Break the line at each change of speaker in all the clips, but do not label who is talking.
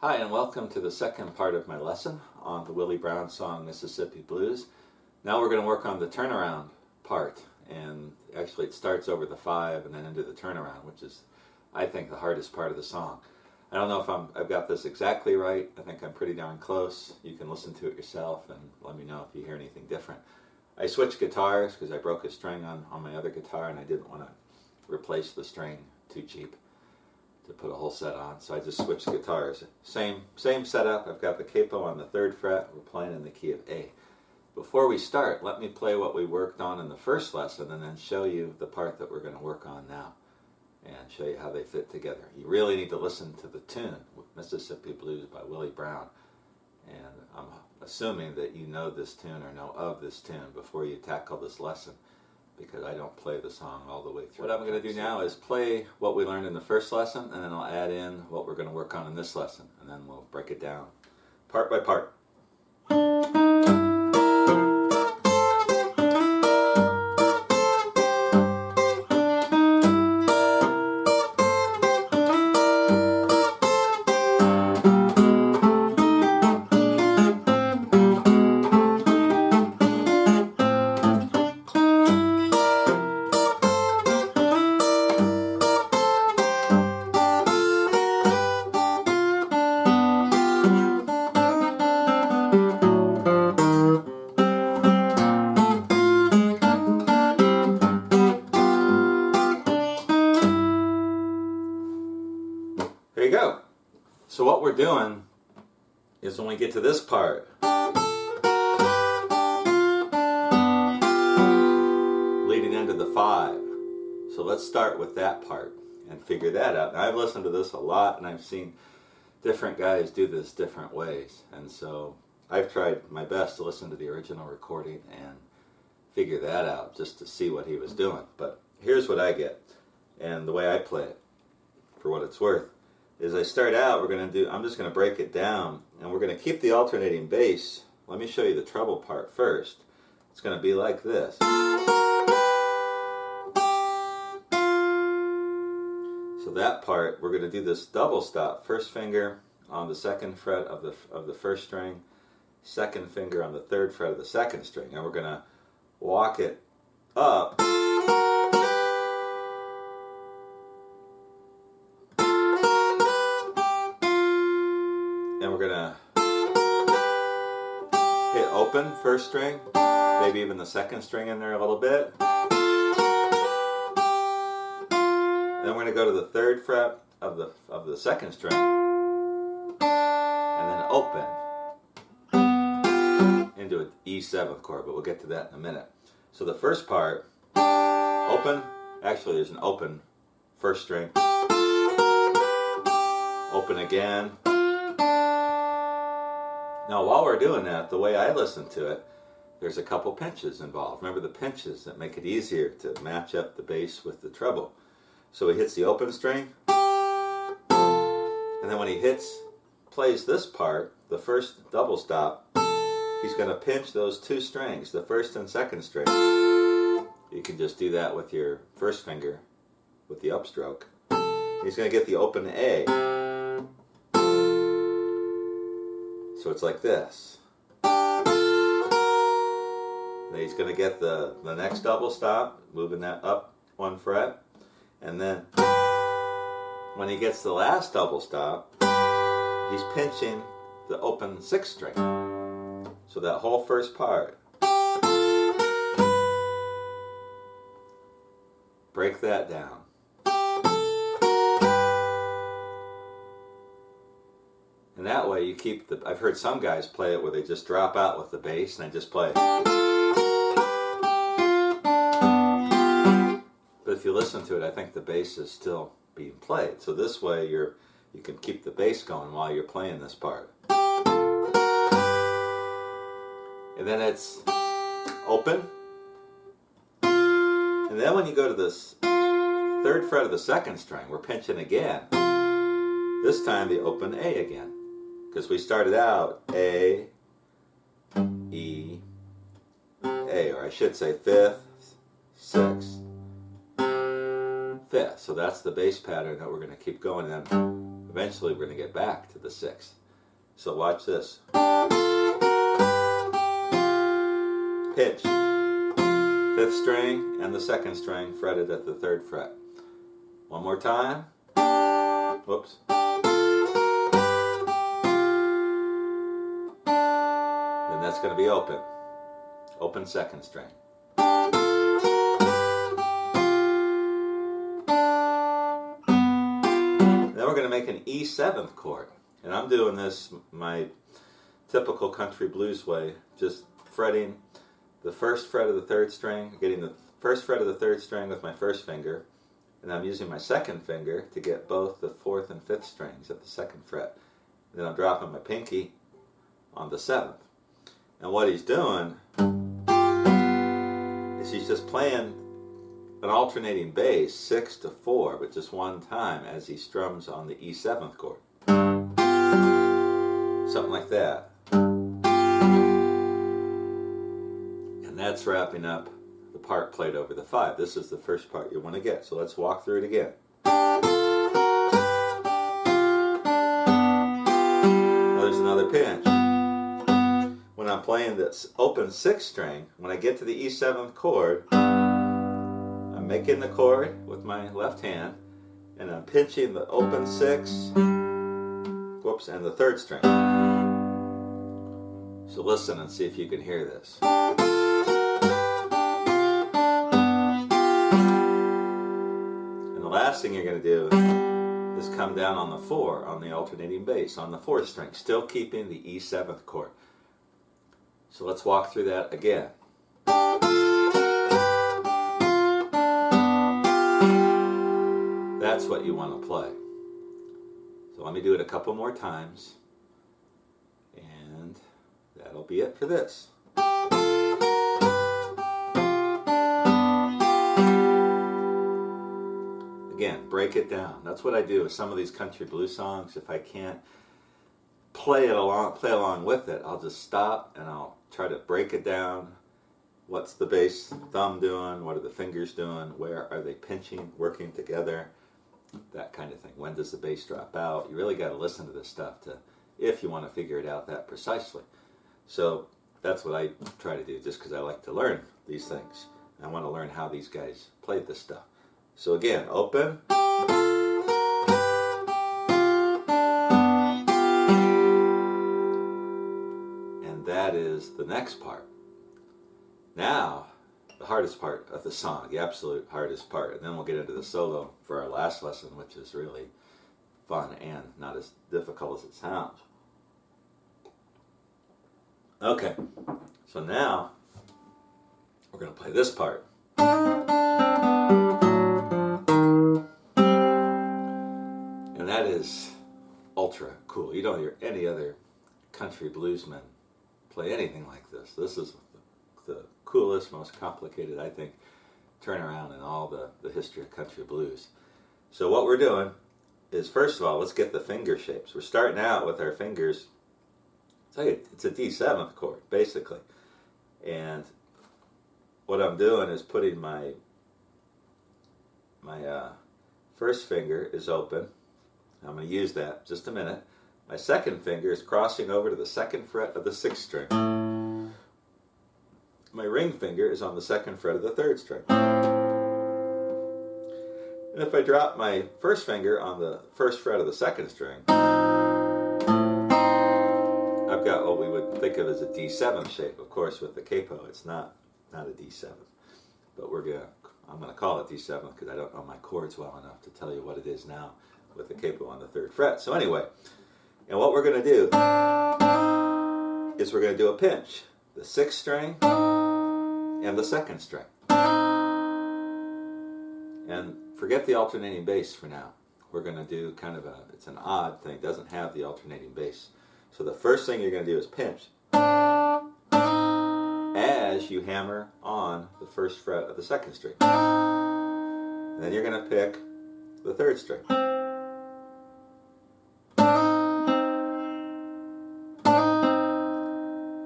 Hi, and welcome to the second part of my lesson on the Willie Brown song Mississippi Blues. Now we're going to work on the turnaround part, and actually it starts over the 5 and then into the turnaround, which is, I think, the hardest part of the song. I don't know if I've got this exactly right. I think I'm pretty darn close. You can listen to it yourself and let me know if you hear anything different. I switched guitars because I broke a string on my other guitar and I didn't want to replace the string, too cheap to put a whole set on, so I just switched guitars. Same setup. I've got the capo on the 3rd fret. We're playing in the key of A. Before we start, let me play what we worked on in the first lesson and then show you the part that we're going to work on now and show you how they fit together. You really need to listen to the tune, Mississippi Blues by Willie Brown, and I'm assuming that you know this tune or know of this tune before you tackle this lesson, because I don't play the song all the way through. What I'm going to do now is play what we learned in the first lesson, and then I'll add in what we're going to work on in this lesson, and then we'll break it down part by part. There you go. So what we're doing is when we get to this part, leading into the 5. So let's start with that part and figure that out. Now, I've listened to this a lot and I've seen different guys do this different ways. And so I've tried my best to listen to the original recording and figure that out just to see what he was doing. But here's what I get, and the way I play it, for what it's worth, is I start out, I'm just going to break it down, and we're going to keep the alternating bass. Let me show you the treble part first. It's going to be like this. So that part, we're going to do this double stop. First finger on the 2nd fret of the 1st string, 2nd finger on the 3rd fret of the 2nd string, and we're going to walk it up. And we're going to hit open 1st string, maybe even the 2nd string in there a little bit. Then we're going to go to the 3rd fret of the 2nd string, and then open into an E7 chord, but we'll get to that in a minute. So the first part, open, actually there's an open 1st string, open again. Now while we're doing that, the way I listen to it, there's a couple pinches involved. Remember the pinches that make it easier to match up the bass with the treble. So he hits the open string, and then when he plays this part, the first double stop, he's going to pinch those 2 strings, the 1st and 2nd string. You can just do that with your 1st finger with the upstroke. He's going to get the open A. So it's like this. Then he's going to get the next double stop, moving that up 1 fret. And then when he gets the last double stop, he's pinching the open 6th string. So that whole first part. Break that down. And that way you keep I've heard some guys play it where they just drop out with the bass and they just play. But if you listen to it, I think the bass is still being played. So this way you can keep the bass going while you're playing this part. And then it's open. And then when you go to this 3rd fret of the 2nd string, we're pinching again. This time the open A again. Because we started out A, E, A, or I should say 5th, 6th, fifth. So that's the bass pattern that we're going to keep going, and then eventually we're going to get back to the sixth. So watch this. Pitch, fifth string and the second string fretted at the third fret. One more time. Whoops. Then that's going to be open. Open second string. Then we're going to make an E7th chord. And I'm doing this my typical country blues way, just fretting the first fret of the third string, getting the first fret of the third string with my first finger, and I'm using my second finger to get both the fourth and fifth strings at the second fret. And then I'm dropping my pinky on the seventh. And what he's doing is he's just playing an alternating bass 6 to 4, but just one time as he strums on the E7th chord. Something like that. And that's wrapping up the part played over the 5. This is the first part you want to get. So let's walk through it again. Now there's another pinch. When I'm playing this open 6th string, when I get to the E7th chord, I'm making the chord with my left hand, and I'm pinching the open 6, whoops, and the third string. So listen and see if you can hear this. And the last thing you're going to do is come down on the 4 on the alternating bass on the 4th string, still keeping the E7th chord. So let's walk through that again. That's what you want to play. So let me do it a couple more times, and that'll be it for this. Again, break it down. That's what I do with some of these country blues songs. If I can't play along with it, I'll just stop and I'll try to break it down. What's the bass thumb doing? What are the fingers doing? Where are they pinching, working together? That kind of thing. When does the bass drop out? You really got to listen to this stuff if you want to figure it out that precisely. So that's what I try to do, just because I like to learn these things. I want to learn how these guys played this stuff. So again, open. And that is the next part. Now, the hardest part of the song, the absolute hardest part, and then we'll get into the solo for our last lesson, which is really fun and not as difficult as it sounds. Okay, so now we're going to play this part. And that is ultra cool. You don't hear any other country bluesman play anything like this. This is the coolest, most complicated, I think, turnaround in all the history of country blues. So what we're doing is, first of all, let's get the finger shapes. We're starting out with our fingers. It's a D7th chord, basically. And what I'm doing is putting my first finger is open. I'm going to use that in just a minute. My second finger is crossing over to the second fret of the 6th string. My ring finger is on the second fret of the 3rd string. And if I drop my first finger on the 1st fret of the 2nd string, I've got what we would think of as a D7 shape. Of course, with the capo, it's not a D7. But I'm going to call it D7 because I don't know my chords well enough to tell you what it is now with the capo on the 3rd fret. So anyway, and what we're going to do is we're going to do a pinch. The 6th string and the 2nd string. And forget the alternating bass for now. We're going to do kind of it's an odd thing. It doesn't have the alternating bass. So the first thing you're going to do is pinch as you hammer on the 1st fret of the 2nd string. And then you're going to pick the 3rd string.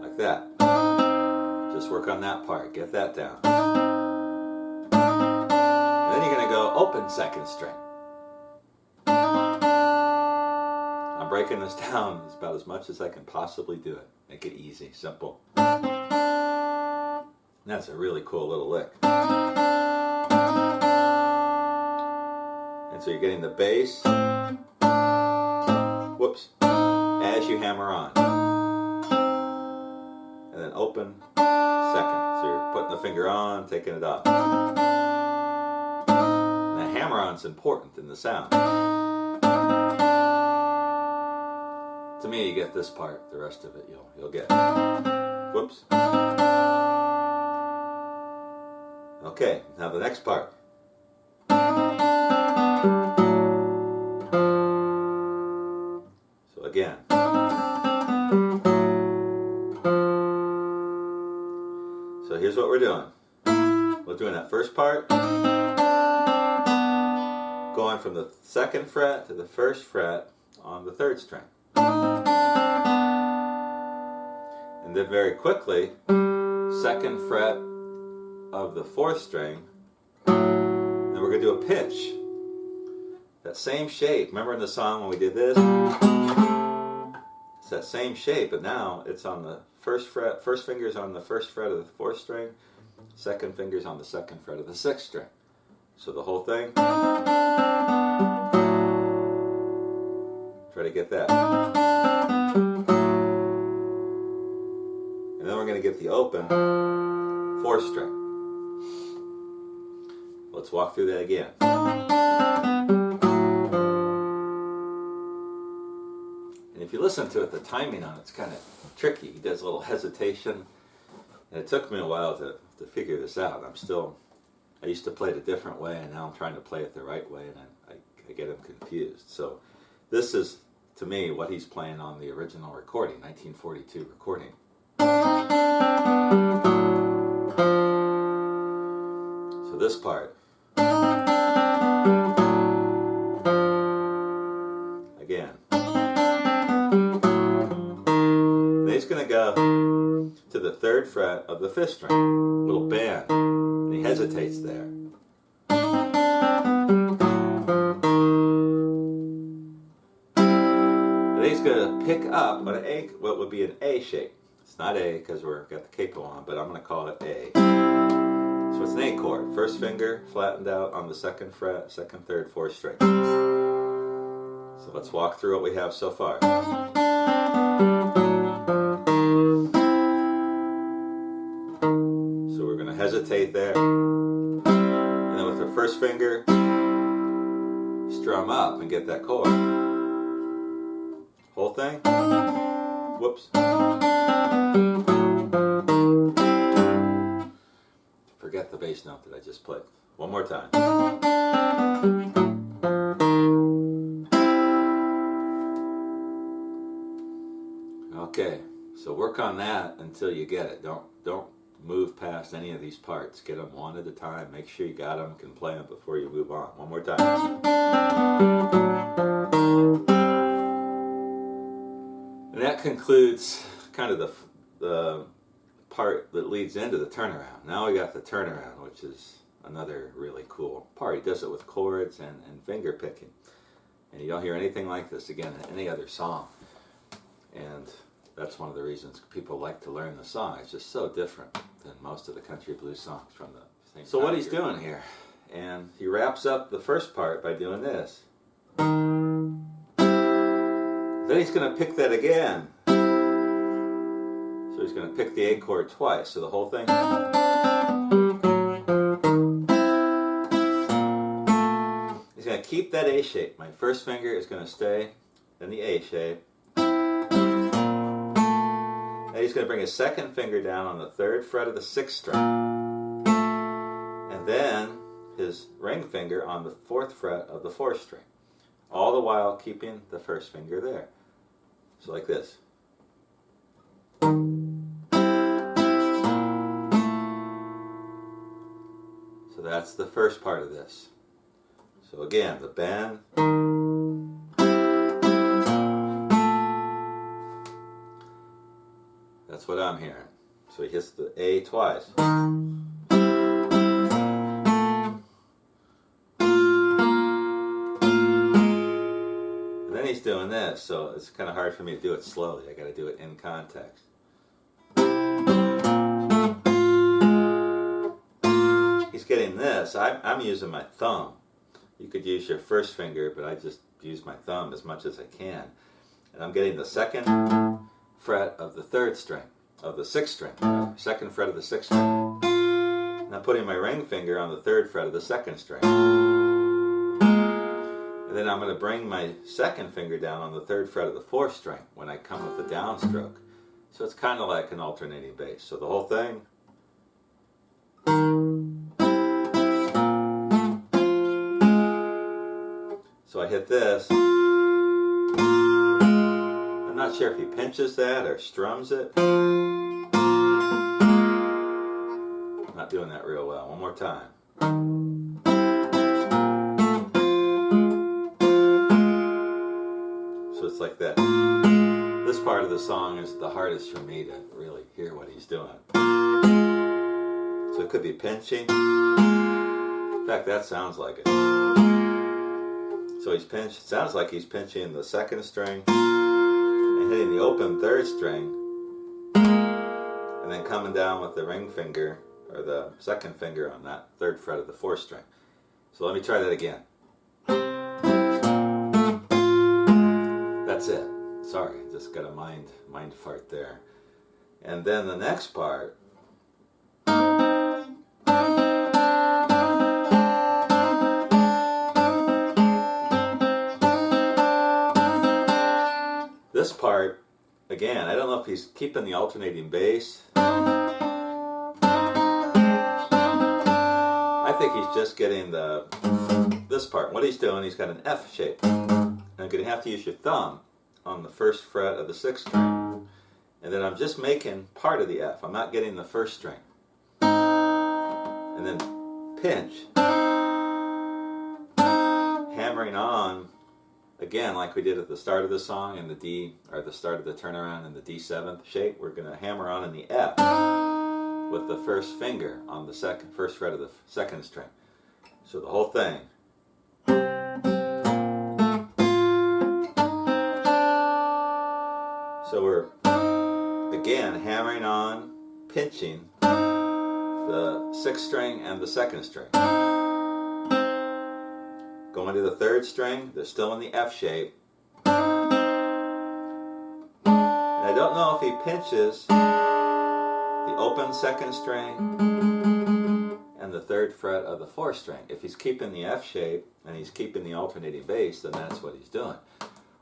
Like that. Just work on that part. Get that down. And then you're going to go open second string. I'm breaking this down as about as much as I can possibly do it. Make it easy, simple. That's a really cool little lick. And so you're getting the bass, whoops, as you hammer on. And then open second. So you're putting the finger on, taking it off. And the hammer-on's important in the sound. To me, you get this part. The rest of it you'll get. Whoops. Okay, now the next part. So again. So here's what we're doing. We're doing that first part, going from the second fret to the first fret on the third string. And then very quickly, second fret of the fourth string, then we're going to do a pitch. That same shape. Remember in the song when we did this? It's that same shape, but now it's on the first fret. First finger's on the first fret of the fourth string. Second finger's on the second fret of the sixth string. So the whole thing. Try to get that. And then we're going to get the open fourth string. Let's walk through that again. And if you listen to it, the timing on it's kind of tricky. He does a little hesitation. And it took me a while to figure this out. I used to play it a different way, and now I'm trying to play it the right way, and I get him confused. So this is, to me, what he's playing on the original recording, 1942 recording. So this part. Again. Then he's going to go to the third fret of the fifth string. Little bend. And he hesitates there. And he's going to pick up what would be an A shape. It's not A because we've got the capo on, but I'm going to call it A. So it's an A chord. First finger flattened out on the second fret, second, third, fourth string. So let's walk through what we have so far. So we're going to hesitate there. And then with our first finger, strum up and get that chord. Whole thing. Whoops. Forget the bass note that I just played. One more time. Okay, so work on that until you get it. Don't move past any of these parts. Get them one at a time. Make sure you got them, can play them before you move on. One more time. And that concludes kind of the part that leads into the turnaround. Now we got the turnaround, which is another really cool part. He does it with chords and finger picking. And you don't hear anything like this again in any other song. And that's one of the reasons people like to learn the song. It's just so different than most of the country blues songs from the same. So what he's doing here, and he wraps up the first part by doing this. Then he's going to pick that again. So he's going to pick the A chord twice. So the whole thing. He's going to keep that A shape. My first finger is going to stay in the A shape. Now he's going to bring his second finger down on the third fret of the sixth string. And then his ring finger on the fourth fret of the fourth string. All the while keeping the first finger there. So like this. So that's the first part of this. So again, the bend. That's what I'm hearing. So he hits the A twice. doing this, so it's kind of hard for me to do it slowly. I got to do it in context. He's getting this. I'm using my thumb. You could use your first finger, but I just use my thumb as much as I can. And I'm getting the second fret of the third string, of the sixth string, second fret of the sixth string. And I'm putting my ring finger on the third fret of the second string. And then I'm going to bring my second finger down on the third fret of the fourth string when I come with the downstroke. So it's kind of like an alternating bass. So the whole thing. So I hit this. I'm not sure if he pinches that or strums it. I'm not doing that real well. One more time. So it's like that. This part of the song is the hardest for me to really hear what he's doing. So it could be pinching. In fact, that sounds like it. So he's pinched. It sounds like he's pinching the second string and hitting the open third string, and then coming down with the ring finger or the second finger on that third fret of the fourth string. So let me try that again. That's it. Sorry, just got a mind fart there. And then the next part. This part, again, I don't know if he's keeping the alternating bass. I think he's just getting this part. What he's doing, he's got an F shape. And I'm going to have to use your thumb on the first fret of the sixth string. And then I'm just making part of the F. I'm not getting the first string. And then pinch. Hammering on. Again, like we did at the start of the song in the D, or the start of the turnaround in the D7th shape, we're going to hammer on in the F with the first finger on the first fret of the second string. So the whole thing. So we're, again, hammering on, pinching the sixth string and the second string. Going to the third string, they're still in the F shape. And I don't know if he pinches the open second string and the third fret of the fourth string. If he's keeping the F shape and he's keeping the alternating bass, then that's what he's doing.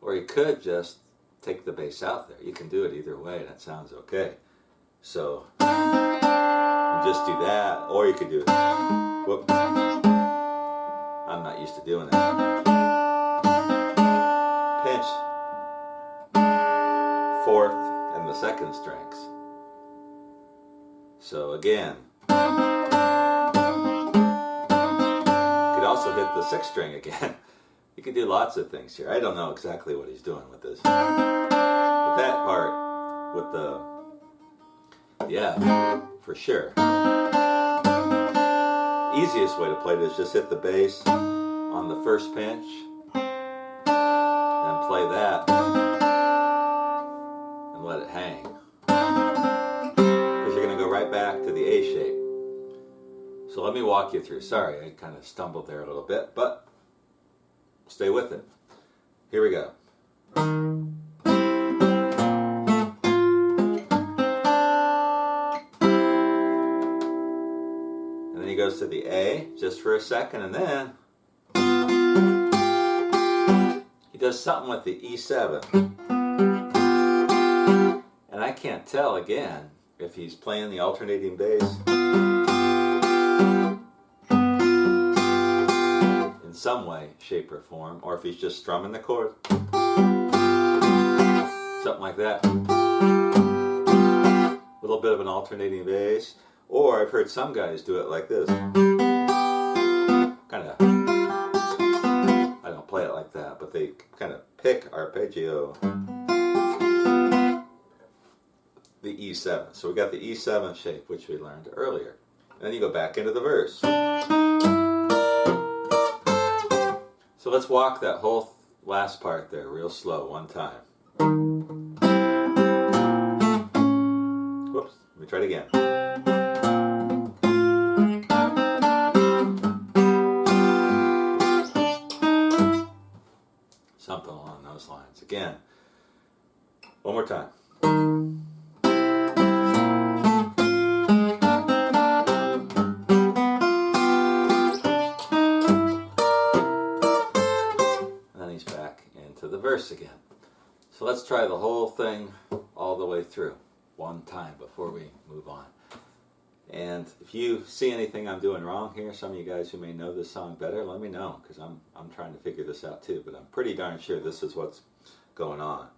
Or he could just take the bass out there. You can do it either way, that sounds okay. So, you just do that, or you could do it. Whoop. I'm not used to doing that. Pinch, fourth and the second strings. So again, you could also hit the sixth string again. You could do lots of things here. I don't know exactly what he's doing with this. But that part with the F, for sure. Easiest way to play it is just hit the bass on the first pinch and play that and let it hang, because you're going to go right back to the A shape. So let me walk you through. Sorry, I kind of stumbled there a little bit, but stay with it. Here we go. He goes to the A just for a second, and then he does something with the E7. And I can't tell, again, if he's playing the alternating bass in some way, shape, or form, or if he's just strumming the chord. Something like that. A little bit of an alternating bass. Or I've heard some guys do it like this. Kind of, I don't play it like that, but they kind of pick arpeggio the E7. So we got the E7 shape, which we learned earlier. And then you go back into the verse. So let's walk last part there, real slow, one time. Whoops, let me try it again. Something along those lines. Again, one more time. And then he's back into the verse again. So let's try the whole thing all the way through one time before we move on. And if you see anything I'm doing wrong here, some of you guys who may know this song better, let me know, because I'm trying to figure this out too, but I'm pretty darn sure this is what's going on.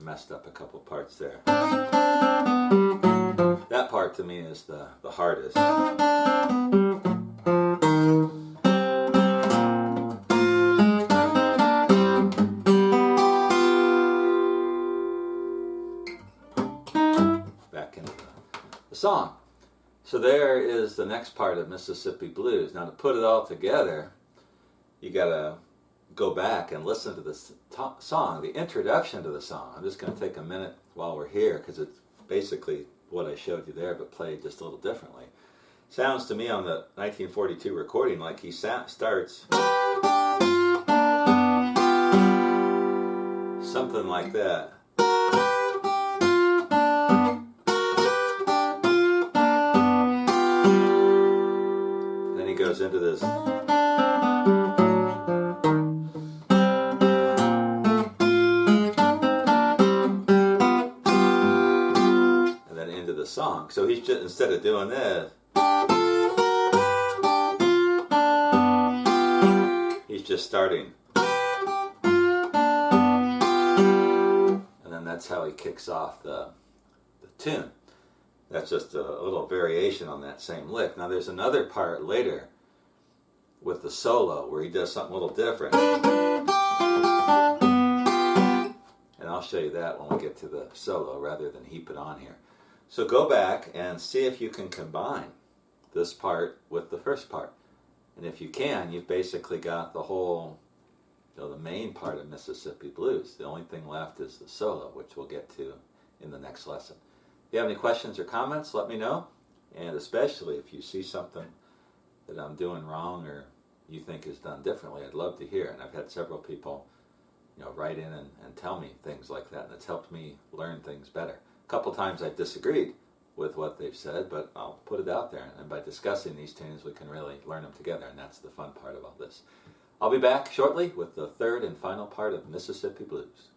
Messed up a couple parts there. That part to me is the hardest. Back into the song. So there is the next part of Mississippi Blues. Now to put it all together, you gotta go back and listen to the song, the introduction to the song. I'm just going to take a minute while we're here because it's basically what I showed you there, but played just a little differently. Sounds to me on the 1942 recording like he starts something like that. Then he goes into this. The song. So he's just, instead of doing this, he's just starting. And then that's how he kicks off the tune. That's just a little variation on that same lick. Now there's another part later with the solo where he does something a little different. And I'll show you that when we get to the solo rather than heap it on here. So go back and see if you can combine this part with the first part. And if you can, you've basically got the whole, the main part of Mississippi Blues. The only thing left is the solo, which we'll get to in the next lesson. If you have any questions or comments, let me know. And especially if you see something that I'm doing wrong or you think is done differently, I'd love to hear. And I've had several people write in and tell me things like that, and it's helped me learn things better. A couple times I've disagreed with what they've said, but I'll put it out there, and by discussing these tunes we can really learn them together, and that's the fun part about this. I'll be back shortly with the third and final part of Mississippi Blues.